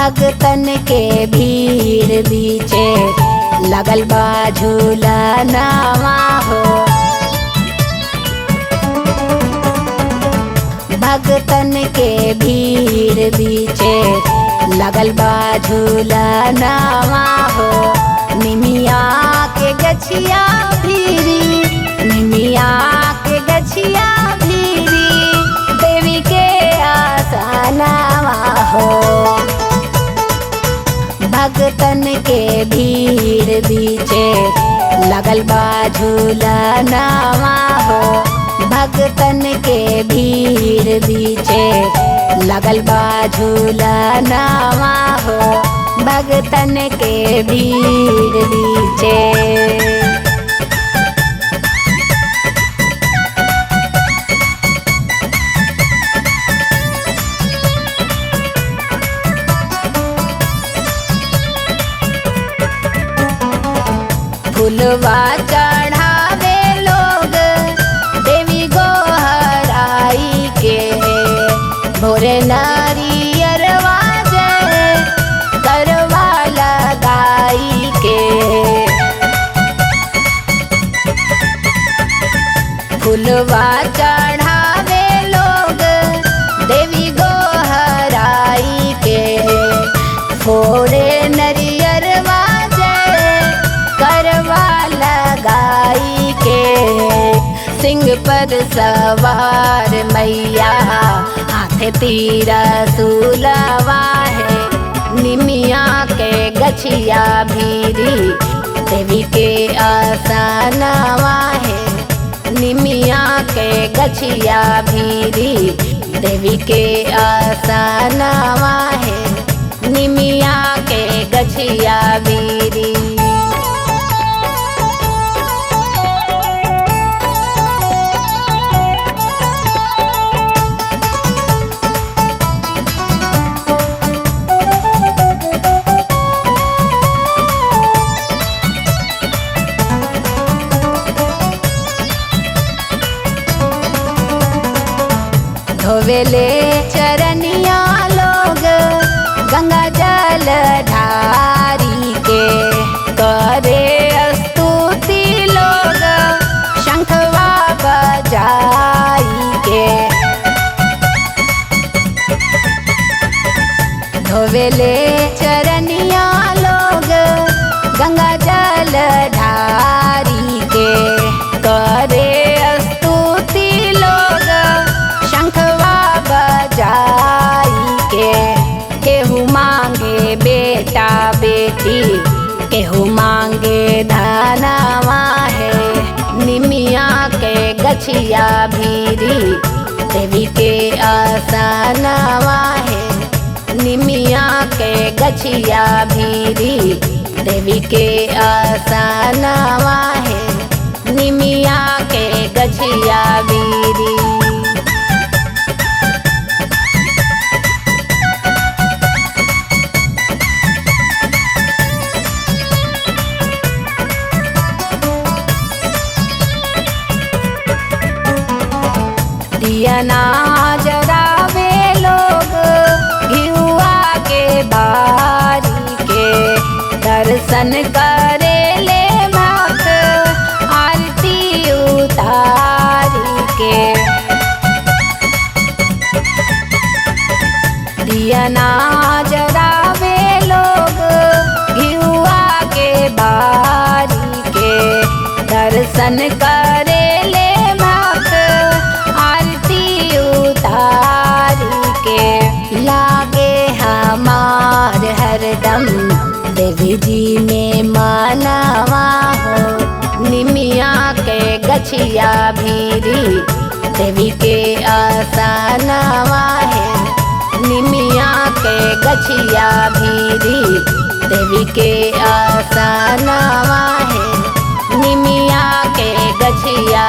भगतन के भीड़ बीचे लगल बा झूला नावा हो। भगतन के भीड़ बीचे लगल बा झूला नावा हो। निमिया के गछिया भीरी, निमिया के गछिया भीरी देवी के आसनावा हो। भगतन के भीड़ बीचे लगल बा झूला नावा हो। भगतन के भीड़ बीचे लगल बा झूला नावा हो। भगतन के भीड़ बीचे फुलवा चढ़ावे लोग देवी गोहराई के। भोरे नारियरवा जय करवा लगाई के। फुलवा चढ़ावे लोग देवी गोहराई के। भोरे नरियरवा जय करवा लगाई के। सिंह पर सवार मैया हाथे तीरा सुलवा है। निमिया के गछिया भीरी देवी के आसनवा है। निमिया के गछिया भीरी देवी के आसनवा है। निमिया के गछिया भीरी धोवेले चरनिया लोग गंगा जल ढारी के। करे स्तुति लोग शंखवा बजाई के। धोवेले चरनिया लोग गंगा जल ढारी के। करे स्तुति लोग शंखवा बजाई के। केहू मांगे बेटा बेटी, केहू मांगे धनवा है। निमिया के गछिया भीरी देवी के आसनवा है। निमिया के गछिया भीरी देवी के आसनवा है। निमिया के गछिया भीरी दियना जरावे लोग घिउआ के बारी के। दर्शन करे ले भक्त आरती उतारी के। दियना जरावे लोग घिउआ के बारी के। दर्शन करे ले भक्त आरती उतारी के। लागे हमार हरदम देवी जी में मानवा हो। निमिया के गछिया भीरी देवी के आसनवा है। निमिया के गछिया भीरी देवी के आसनवा है। निमिया के गछिया